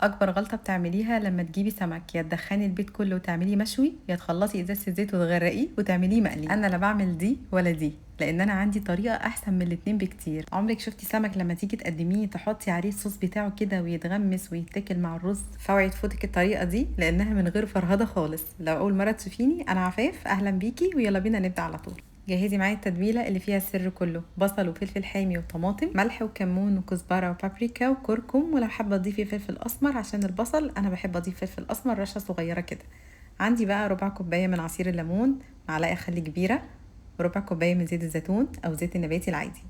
اكبر غلطه بتعمليها لما تجيبي سمك، يا تدخني البيت كله وتعمليه مشوي، يا تخلصي ازازه الزيت وتغرقيه وتعمليه مقلي. انا لا بعمل دي ولا دي، لان انا عندي طريقه احسن من الاتنين بكتير. عمرك شفتي سمك لما تيجي تقدميه تحطي عليه الصوص بتاعه كده ويتغمس ويتاكل مع الرز؟ فوعي تفوتك الطريقه دي لانها من غير فرهده خالص. لو اول مره تشوفيني، انا عفاف، اهلا بيكي ويلا بينا نبدا على طول. جهزي معايا التتبيله اللي فيها السر كله: بصل وفلفل حامي وطماطم، ملح وكمون وكزبره وبابريكا وكركم، ولو حابه تضيفي فلفل اسمر عشان البصل انا بحب اضيف فلفل اسمر رشه صغيره كده. عندي بقى ربع كوبايه من عصير الليمون، معلقه خل كبيره، وربع كوبايه من زيت الزيتون او زيت النباتي العادي.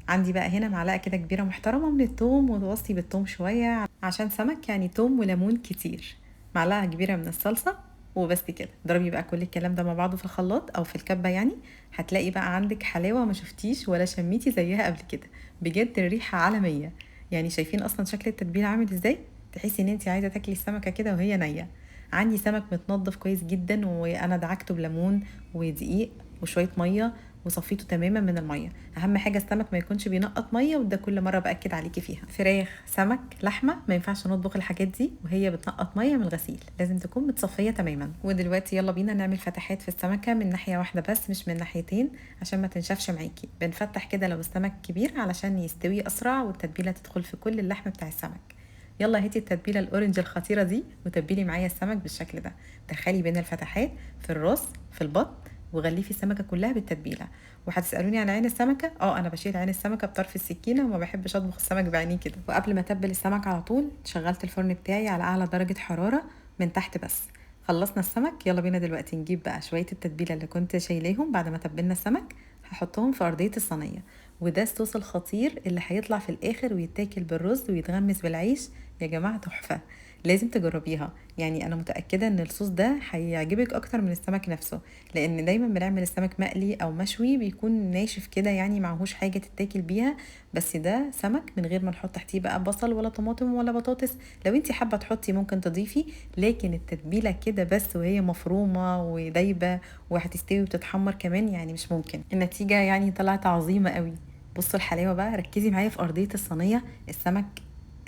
عندي بقى هنا معلقه كده كبيره محترمه من الثوم، وتوصي بالثوم شويه عشان سمك يعني ثوم وليمون كتير. معلقه كبيره من الصلصه. وبس كده. ضربي بقى كل الكلام ده مع بعضه في الخلاط او في الكبه يعني. هتلاقي بقى عندك حلاوه ما شفتيش ولا شميتي زيها قبل كده. بجد الريحه عالميه. يعني شايفين اصلا شكل التتبيله عامل ازاي؟ تحسي ان انت عايزه تاكلي السمكه كده وهي نيه. عندي سمك متنضف كويس جدا، وانا دعكته بليمون ودقيق وشويه ميه، وصفيته تماما من الميه. اهم حاجه السمك ما يكونش بينقط ميه، وده كل مره باكد عليكي فيها. فراخ، سمك، لحمه، ما ينفعش نطبخ الحاجات دي وهي بتنقط ميه من الغسيل، لازم تكون متصفيه تماما. ودلوقتي يلا بينا نعمل فتحات في السمكه من ناحيه واحده بس، مش من ناحيتين، عشان ما تنشفش معاكي. بنفتح كده لو السمك كبير علشان يستوي اسرع والتتبيله تدخل في كل اللحم بتاع السمك. يلا هاتي التتبيله الاورنج الخطيره دي وتبلي معايا السمك بالشكل ده. دخلي بين الفتحات، في الراس، في البطن، وغلفي السمكه كلها بالتتبيله. وهتسالوني عن عين السمكه. انا بشيل عين السمكه بطرف السكينه، وما بحبش اطبخ السمك بعينيه كده. وقبل ما اتبل السمك على طول شغلت الفرن بتاعي على اعلى درجه حراره من تحت بس. خلصنا السمك، يلا بينا دلوقتي نجيب بقى شويه التتبيله اللي كنت شايلاهم بعد ما تبلنا السمك. هحطهم في ارضيه الصينيه، وده الصوص الخطير اللي هيطلع في الاخر ويتاكل بالرز ويتغمس بالعيش. يا جماعه تحفه، لازم تجربيها. يعني انا متاكده ان الصوص ده هيعجبك اكتر من السمك نفسه، لان دايما بنعمل السمك مقلي او مشوي بيكون ناشف كده، يعني معهوش حاجه تتاكل بيها. بس ده سمك من غير ما نحط تحتيه بقى بصل ولا طماطم ولا بطاطس. لو انتي حابه تحطي ممكن تضيفي، لكن التتبيله كده بس وهي مفرومه ودايبه وهتستوي وتتحمر كمان، يعني مش ممكن. النتيجه يعني طلعت عظيمه قوي. بصوا الحلاوه بقى، ركزي معايا في ارضيه الصينيه. السمك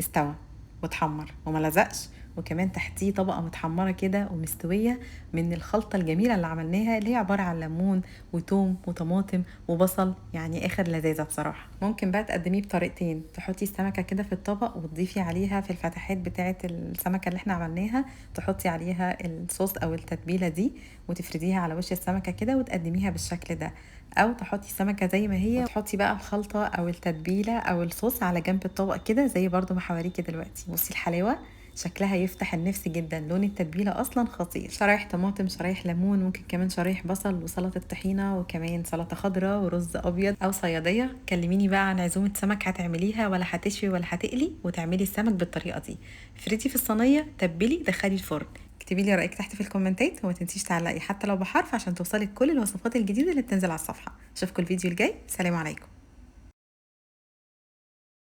استوى واتحمر وما لزقش، وكمان تحتيه طبقه متحمره كده ومستويه من الخلطه الجميله اللي عملناها، اللي هي عباره عن ليمون وتوم وطماطم وبصل. يعني اخر لذاذه بصراحه. ممكن بقى تقدميه بطريقتين: تحطي السمكه كده في الطبق وتضيفي عليها في الفتحات بتاعه السمكه اللي احنا عملناها، تحطي عليها الصوص او التتبيله دي وتفرديها على وش السمكه كده وتقدميها بالشكل ده. او تحطي السمكه زي ما هي وتحطي بقى الخلطه او التتبيله او الصوص على جنب الطبق كده، زي برضو ما حواليكي دلوقتي. بصي الحلاوه، شكلها يفتح النفس جدا. لون التتبيله اصلا خطير. شرايح طماطم، شرايح ليمون، ممكن كمان شرايح بصل، وسلطه طحينه، وكمان سلطه خضراء ورز ابيض او صياديه. كلميني بقى عن عزومه سمك هتعمليها، ولا هتشوي ولا هتقلي، وتعملي السمك بالطريقه دي. افردي في الصينيه، تبلي، دخلي الفرن. اكتبي لي رايك تحت في الكومنتات، وما تنسيش تعلقي حتى لو بحرف عشان توصلك كل الوصفات الجديده اللي بتنزل على الصفحه. اشوفكم الفيديو الجاي، سلام عليكم.